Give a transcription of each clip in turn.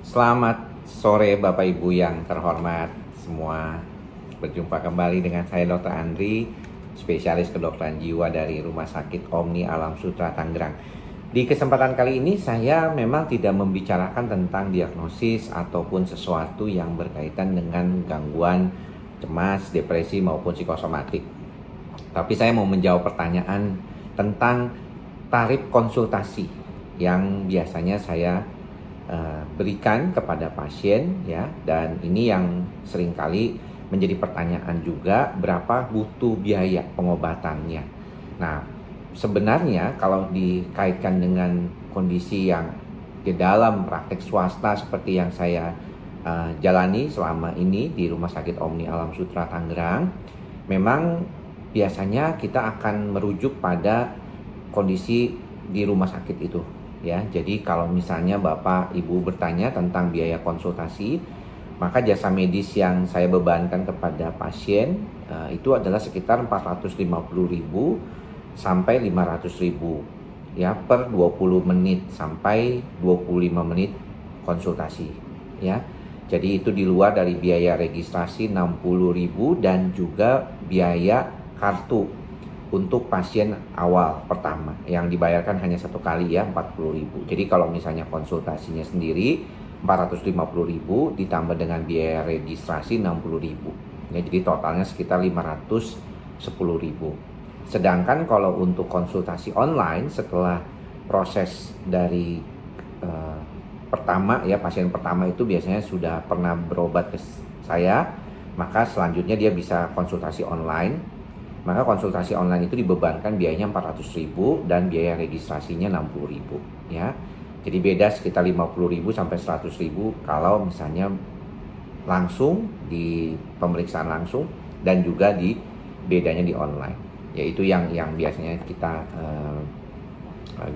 Selamat sore Bapak Ibu yang terhormat semua. Berjumpa kembali dengan saya Dr. Andri, spesialis kedokteran jiwa dari Rumah Sakit Omni Alam Sutra Tangerang. Di kesempatan kali ini saya memang tidak membicarakan tentang diagnosis ataupun sesuatu yang berkaitan dengan gangguan cemas, depresi maupun psikosomatik. Tapi saya mau menjawab pertanyaan tentang tarif konsultasi yang biasanya saya berikan kepada pasien ya, dan ini yang seringkali menjadi pertanyaan juga, berapa butuh biaya pengobatannya. Nah, sebenarnya kalau dikaitkan dengan kondisi yang di dalam praktek swasta seperti yang saya jalani selama ini di Rumah Sakit Omni Alam Sutra Tangerang, memang biasanya kita akan merujuk pada kondisi di rumah sakit itu ya. Jadi kalau misalnya Bapak Ibu bertanya tentang biaya konsultasi, maka jasa medis yang saya bebankan kepada pasien itu adalah sekitar 450.000 sampai 500.000 ya per 20 menit sampai 25 menit konsultasi ya. Jadi itu di luar dari biaya registrasi 60.000 dan juga biaya kartu untuk pasien awal pertama yang dibayarkan hanya satu kali ya, 40.000. Jadi kalau misalnya konsultasinya sendiri 450.000 ditambah dengan biaya registrasi 60.000 ya, jadi totalnya sekitar 510.000. Sedangkan kalau untuk konsultasi online setelah proses dari pertama ya, pasien pertama itu biasanya sudah pernah berobat ke saya, maka selanjutnya dia bisa konsultasi online. Maka konsultasi online itu dibebankan biayanya 400.000 dan biaya registrasinya 60.000 ya. Jadi beda sekitar 50.000 sampai 100.000 kalau misalnya langsung di pemeriksaan langsung dan juga di bedanya di online. Yaitu yang biasanya kita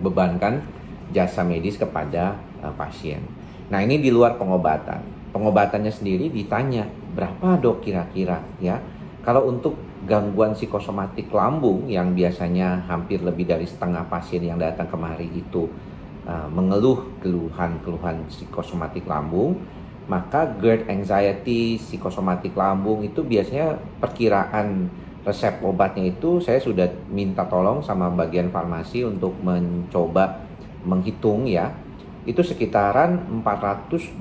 bebankan jasa medis kepada pasien. Nah, ini di luar pengobatan. Pengobatannya sendiri ditanya, berapa dok kira-kira ya? Kalau untuk gangguan psikosomatik lambung yang biasanya hampir lebih dari setengah pasien yang datang kemari itu mengeluh keluhan psikosomatik lambung, maka GERD anxiety psikosomatik lambung itu biasanya perkiraan resep obatnya itu saya sudah minta tolong sama bagian farmasi untuk mencoba menghitung ya. Itu sekitaran 421.000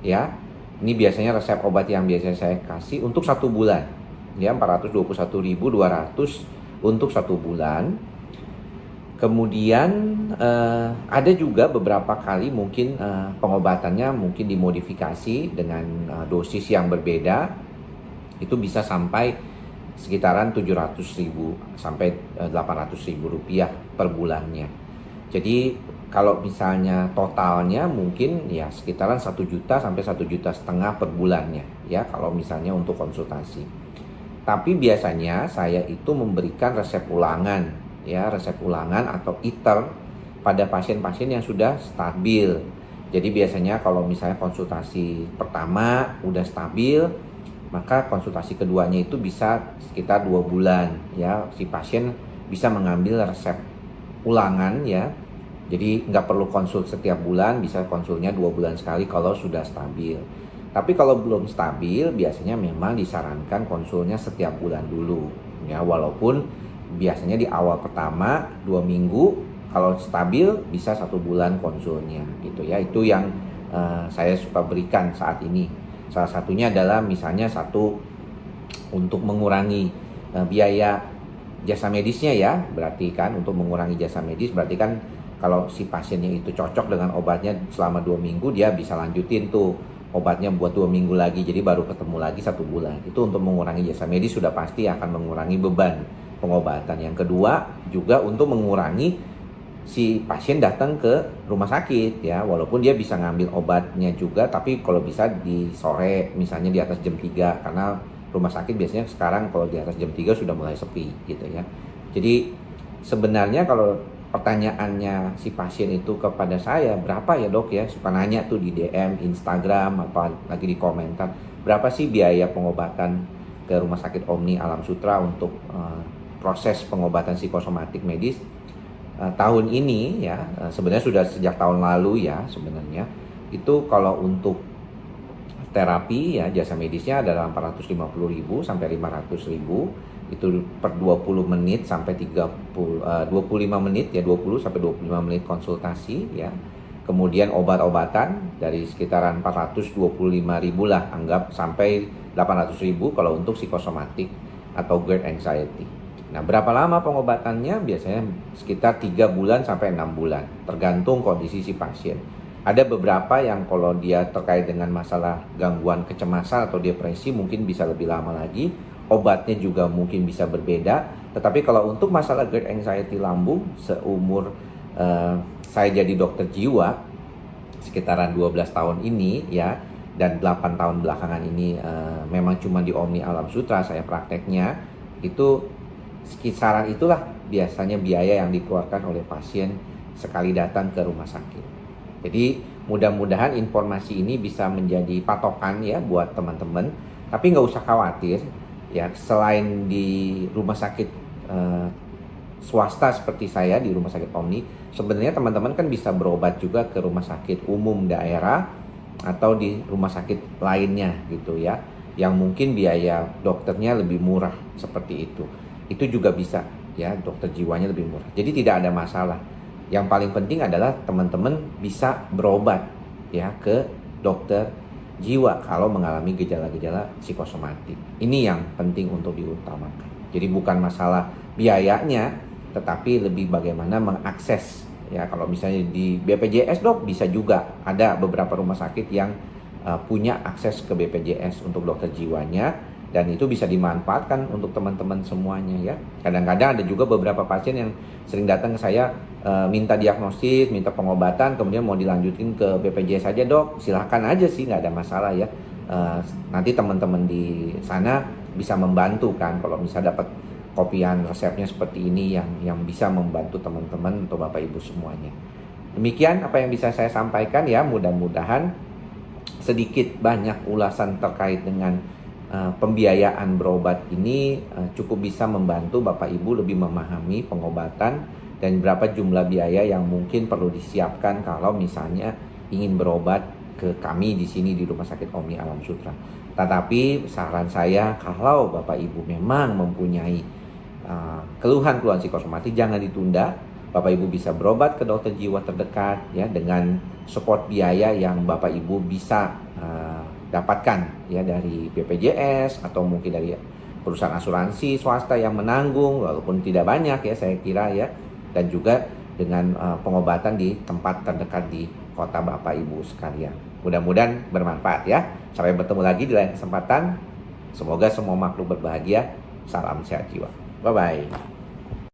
ya. Ini biasanya resep obat yang biasanya saya kasih untuk 1 bulan ya, 421.200 untuk 1 bulan. Kemudian ada juga beberapa kali mungkin pengobatannya mungkin dimodifikasi dengan dosis yang berbeda. Itu bisa sampai sekitaran 700.000 sampai 800.000 rupiah per bulannya. Jadi kalau misalnya totalnya mungkin ya sekitaran 1 juta sampai 1,5 juta per bulannya ya kalau misalnya untuk konsultasi. Tapi biasanya saya itu memberikan resep ulangan ya, resep ulangan atau ITER pada pasien-pasien yang sudah stabil. Jadi biasanya kalau misalnya konsultasi pertama udah stabil, maka konsultasi keduanya itu bisa sekitar 2 bulan ya, si pasien bisa mengambil resep ulangan ya. Jadi nggak perlu konsul setiap bulan, bisa konsulnya 2 bulan sekali kalau sudah stabil. Tapi kalau belum stabil, biasanya memang disarankan konsulnya setiap bulan dulu ya, walaupun biasanya di awal pertama 2 minggu, kalau stabil bisa 1 bulan konsulnya gitu ya. Itu yang saya suka berikan saat ini. Salah satunya adalah misalnya satu untuk mengurangi biaya jasa medisnya ya, berarti kan untuk mengurangi jasa medis berarti kan kalau si pasiennya itu cocok dengan obatnya selama 2 minggu, dia bisa lanjutin tuh obatnya buat 2 minggu lagi, jadi baru ketemu lagi 1 bulan. Itu untuk mengurangi jasa medis sudah pasti akan mengurangi beban pengobatan. Yang kedua juga untuk mengurangi si pasien datang ke rumah sakit ya, walaupun dia bisa ngambil obatnya juga, tapi kalau bisa di sore misalnya di atas jam 3, karena rumah sakit biasanya sekarang kalau di atas jam 3 sudah mulai sepi gitu ya. Jadi sebenarnya kalau pertanyaannya si pasien itu kepada saya, berapa ya dok ya, suka nanya tuh di DM Instagram atau lagi di komentar, berapa sih biaya pengobatan ke Rumah Sakit Omni Alam Sutra untuk proses pengobatan psikosomatik medis. tahun ini ya, sebenarnya sudah sejak tahun lalu ya sebenarnya, itu kalau untuk terapi ya jasa medisnya adalah 450.000 sampai 500.000 itu per 20 menit sampai 25 menit ya, 20 sampai 25 menit konsultasi ya. Kemudian obat-obatan dari sekitaran 425.000 lah, anggap sampai 800.000 kalau untuk psikosomatik atau GERD anxiety. Nah, berapa lama pengobatannya? Biasanya sekitar 3 bulan sampai 6 bulan, tergantung kondisi si pasien. Ada beberapa yang kalau dia terkait dengan masalah gangguan kecemasan atau depresi mungkin bisa lebih lama lagi, obatnya juga mungkin bisa berbeda. Tetapi kalau untuk masalah GERD anxiety lambung, seumur saya jadi dokter jiwa, sekitaran 12 tahun ini ya, dan 8 tahun belakangan ini memang cuma di Omni Alam Sutra saya prakteknya, itu kisaran itulah biasanya biaya yang dikeluarkan oleh pasien sekali datang ke rumah sakit. Jadi mudah-mudahan informasi ini bisa menjadi patokan ya buat teman-teman. Tapi nggak usah khawatir ya, selain di rumah sakit swasta seperti saya di rumah sakit Omni, sebenarnya teman-teman kan bisa berobat juga ke rumah sakit umum daerah atau di rumah sakit lainnya gitu ya, yang mungkin biaya dokternya lebih murah seperti itu. Itu juga bisa ya, dokter jiwanya lebih murah. Jadi tidak ada masalah. Yang paling penting adalah teman-teman bisa berobat ya ke dokter jiwa kalau mengalami gejala-gejala psikosomatik. Ini yang penting untuk diutamakan. Jadi bukan masalah biayanya, tetapi lebih bagaimana mengakses ya. Kalau misalnya di BPJS dok, bisa juga ada beberapa rumah sakit yang punya akses ke BPJS untuk dokter jiwanya, dan itu bisa dimanfaatkan untuk teman-teman semuanya ya. Kadang-kadang ada juga beberapa pasien yang sering datang ke saya minta diagnosis, minta pengobatan, kemudian mau dilanjutin ke BPJS saja dok, silahkan aja sih, nggak ada masalah ya. Nanti teman-teman di sana bisa membantu kan, kalau misalnya dapat kopian resepnya seperti ini yang bisa membantu teman-teman atau bapak ibu semuanya. Demikian apa yang bisa saya sampaikan ya, mudah-mudahan sedikit banyak ulasan terkait dengan pembiayaan berobat ini cukup bisa membantu Bapak Ibu lebih memahami pengobatan dan berapa jumlah biaya yang mungkin perlu disiapkan kalau misalnya ingin berobat ke kami di sini di Rumah Sakit Omni Alam Sutra. Tetapi saran saya, kalau Bapak Ibu memang mempunyai keluhan-keluhan psikosomatik, jangan ditunda. Bapak Ibu bisa berobat ke dokter jiwa terdekat ya, dengan support biaya yang Bapak Ibu bisa dapatkan ya dari BPJS atau mungkin dari perusahaan asuransi swasta yang menanggung, walaupun tidak banyak ya saya kira ya, dan juga dengan pengobatan di tempat terdekat di kota Bapak Ibu sekalian. Mudah-mudahan bermanfaat ya. Sampai bertemu lagi di lain kesempatan. Semoga semua makhluk berbahagia. Salam sehat jiwa. Bye bye.